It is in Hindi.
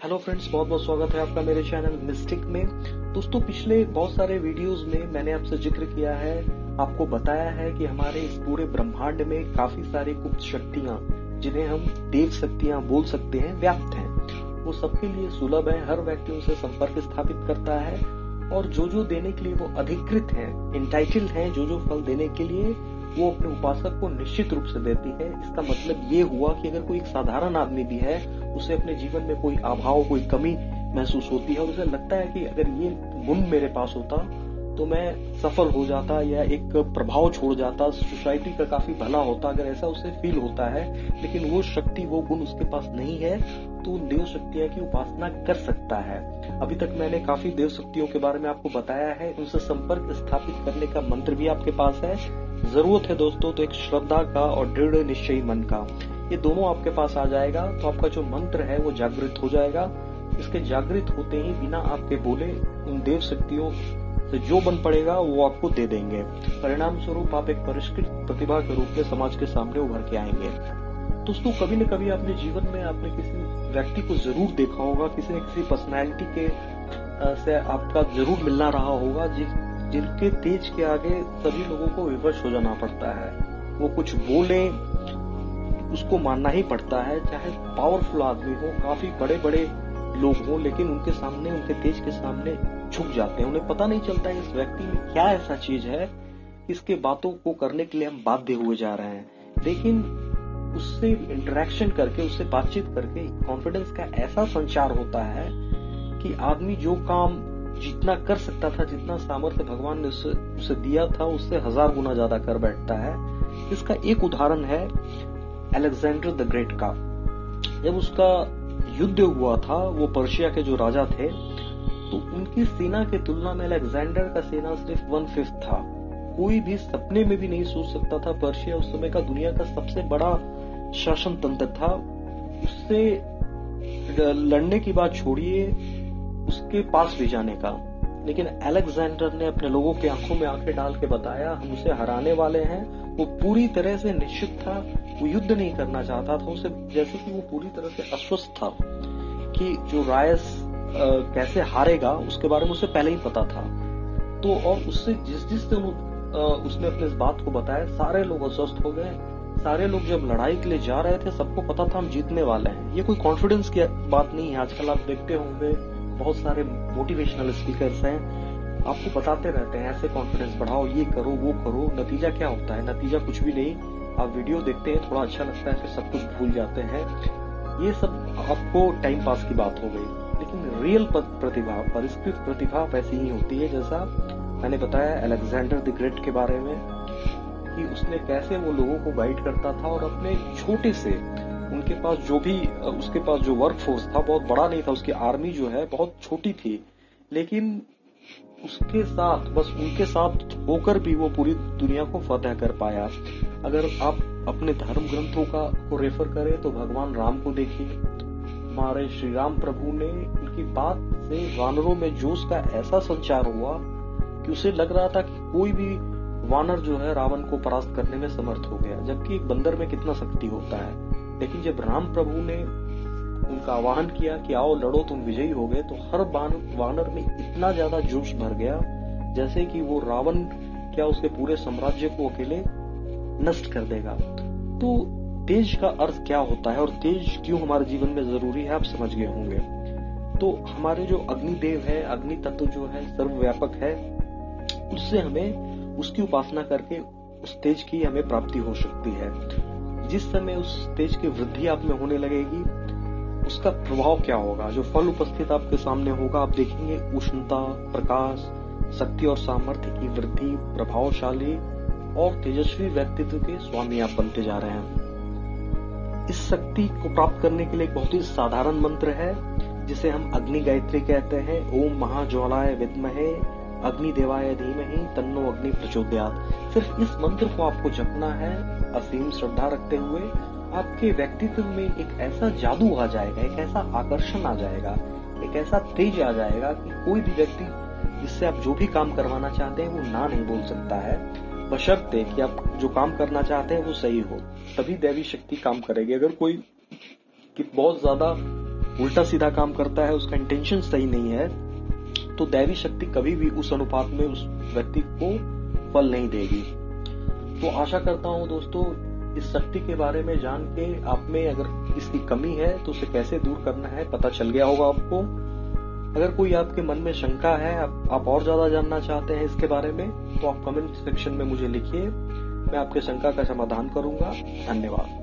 हेलो फ्रेंड्स, बहुत बहुत स्वागत है आपका मेरे चैनल मिस्टिक में। दोस्तों, पिछले बहुत सारे वीडियोस में मैंने आपसे जिक्र किया है, आपको बताया है कि हमारे इस पूरे ब्रह्मांड में काफी सारी गुप्त शक्तियां, जिन्हें हम देव शक्तियां बोल सकते हैं, व्याप्त हैं। वो सबके लिए सुलभ है, हर व्यक्ति उनसे संपर्क स्थापित करता है और जो देने के लिए वो अधिकृत है, इंटाइटल्ड है, जो फल देने के लिए वो अपने उपासक को निश्चित रूप से देती है। इसका मतलब ये हुआ कि अगर कोई एक साधारण आदमी भी है, उसे अपने जीवन में कोई अभाव, कोई कमी महसूस होती है और उसे लगता है कि अगर ये गुण मेरे पास होता तो मैं सफल हो जाता या एक प्रभाव छोड़ जाता, सोसाइटी का काफी भला होता, अगर ऐसा उसे फील होता है, लेकिन वो शक्ति, वो गुण उसके पास नहीं है, तो उन देव शक्तियों की उपासना कर सकता है। अभी तक मैंने काफी देव शक्तियों के बारे में आपको बताया है, उनसे संपर्क स्थापित करने का मंत्र भी आपके पास है। जरूरत है दोस्तों तो एक श्रद्धा का और दृढ़ निश्चयी मन का, ये दोनों आपके पास आ जाएगा तो आपका जो मंत्र है वो जागृत हो जाएगा। इसके जागृत होते ही बिना आपके बोले उन देव शक्तियों से जो बन पड़ेगा वो आपको दे देंगे। परिणाम स्वरूप आप एक परिष्कृत प्रतिभा के रूप में समाज के सामने उभर के आएंगे। दोस्तों, कभी न कभी अपने जीवन में आपने किसी व्यक्ति को जरूर देखा होगा, किसी न किसी पर्सनैलिटी के से आपका जरूर मिलना रहा होगा, जिनके तेज के आगे सभी लोगों को विवश हो जाना पड़ता है। वो कुछ बोले उसको मानना ही पड़ता है, चाहे पावरफुल आदमी हो, काफी बड़े बड़े लोग हो, लेकिन उनके सामने, उनके तेज के सामने झुक जाते हैं। उन्हें पता नहीं चलता है इस व्यक्ति में क्या ऐसा चीज है, इसके बातों को करने के लिए हम बाध्य हुए जा रहे हैं। लेकिन उससे इंटरेक्शन करके, उससे बातचीत करके कॉन्फिडेंस का ऐसा संचार होता है कि आदमी जो काम जितना कर सकता था, जितना सामर्थ्य भगवान ने उसे दिया था, उससे 1000 गुना ज्यादा कर बैठता है। इसका एक उदाहरण है अलेक्जेंडर द ग्रेट का। जब उसका युद्ध हुआ था, वो पर्शिया के जो राजा थे, तो उनकी सेना के तुलना में अलेक्जेंडर का सेना सिर्फ 1/5 था। कोई भी सपने में भी नहीं सोच सकता था, पर्शिया उस समय का दुनिया का सबसे बड़ा शासन तंत्र था। उससे लड़ने की बात छोड़िए, उसके पास भी जाने का। लेकिन अलेक्जेंडर ने अपने लोगों की आंखों में आंखें डाल के बताया, हम उसे हराने वाले हैं। वो पूरी तरह से निश्चित था, वो युद्ध नहीं करना चाहता था। उसे जैसे कि वो पूरी तरह से अस्वस्थ था कि जो रायस कैसे हारेगा, उसके बारे में उसे पहले ही पता था। तो और उससे जिस दिन उसने अपने इस बात को बताया, सारे लोग अस्वस्थ हो गए। सारे लोग जब लड़ाई के लिए जा रहे थे, सबको पता था हम जीतने वाले हैं। ये कोई कॉन्फिडेंस की बात नहीं है। आजकल आप देखते होंगे बहुत सारे मोटिवेशनल स्पीकर्स हैं, आपको बताते रहते हैं ऐसे कॉन्फिडेंस बढ़ाओ, ये करो, वो करो। नतीजा क्या होता है? नतीजा कुछ भी नहीं। आप वीडियो देखते हैं, थोड़ा अच्छा लगता है, फिर सब कुछ भूल जाते हैं। ये सब आपको टाइम पास की बात हो गई। लेकिन रियल प्रतिभा, परिष्कृत प्रतिभा वैसी ही होती है, जैसा मैंने बताया अलेक्जेंडर द ग्रेट के बारे में, कि उसने कैसे वो लोगों को गाइड करता था और अपने छोटे से, उनके पास जो भी, उसके पास जो वर्क फोर्स था बहुत बड़ा नहीं था, उसकी आर्मी जो है बहुत छोटी थी, लेकिन उसके साथ, बस उनके साथ होकर भी वो पूरी दुनिया को फतह कर पाया। अगर आप अपने धर्म ग्रंथों को रेफर करें तो भगवान राम को देखिए। हमारे श्री राम प्रभु ने, उनकी बात से वानरों में जोश का ऐसा संचार हुआ कि उसे लग रहा था कि कोई भी वानर जो है रावण को परास्त करने में समर्थ हो गया, जबकि एक बंदर में कितना शक्ति होता है। लेकिन जब राम प्रभु ने उनका आह्वान किया कि आओ लड़ो, तुम विजयी हो गए, तो हर वानर में इतना ज्यादा जोश भर गया, जैसे कि वो रावण क्या उसके पूरे साम्राज्य को अकेले नष्ट कर देगा। तो तेज का अर्थ क्या होता है और तेज क्यों हमारे जीवन में जरूरी है, आप समझ गए होंगे। तो हमारे जो अग्निदेव है, अग्नि तत्व जो है सर्वव्यापक है, उससे हमें, उसकी उपासना करके उस तेज की हमें प्राप्ति हो सकती है। जिस समय उस तेज की वृद्धि आप में होने लगेगी, उसका प्रभाव क्या होगा, जो फल उपस्थित आपके सामने होगा, आप देखेंगे उष्णता, प्रकाश, शक्ति और सामर्थ्य की वृद्धि, प्रभावशाली और तेजस्वी व्यक्तित्व के स्वामी आप बनते जा रहे हैं। इस शक्ति को प्राप्त करने के लिए एक बहुत ही साधारण मंत्र है, जिसे हम अग्नि गायत्री कहते हैं। ओम महाज्वालाय विद्महे अग्निदेवाय धीमहि तन्नो अग्नि प्रचोदयात्। सिर्फ इस मंत्र को आपको जपना है, असीम श्रद्धा रखते हुए। आपके व्यक्तित्व में एक ऐसा जादू आ जाएगा, एक ऐसा आकर्षण आ जाएगा, एक ऐसा तेज आ जाएगा कि कोई भी व्यक्ति जिससे आप जो भी काम करवाना चाहते हैं वो ना नहीं बोल सकता है, बशर्ते कि आप जो काम करना चाहते हैं वो सही हो, तभी दैवी शक्ति काम करेगी। अगर कोई कि बहुत ज्यादा उल्टा सीधा काम करता है, उसका इंटेंशन सही नहीं है, तो दैवी शक्ति कभी भी उस अनुपात में उस व्यक्ति को फल नहीं देगी। तो आशा करता हूं दोस्तों, इस शक्ति के बारे में जान के आप में अगर इसकी कमी है तो उसे कैसे दूर करना है पता चल गया होगा आपको। अगर कोई आपके मन में शंका है, आप और ज्यादा जानना चाहते हैं इसके बारे में, तो आप कमेंट सेक्शन में मुझे लिखिए, मैं आपके शंका का समाधान करूंगा। धन्यवाद।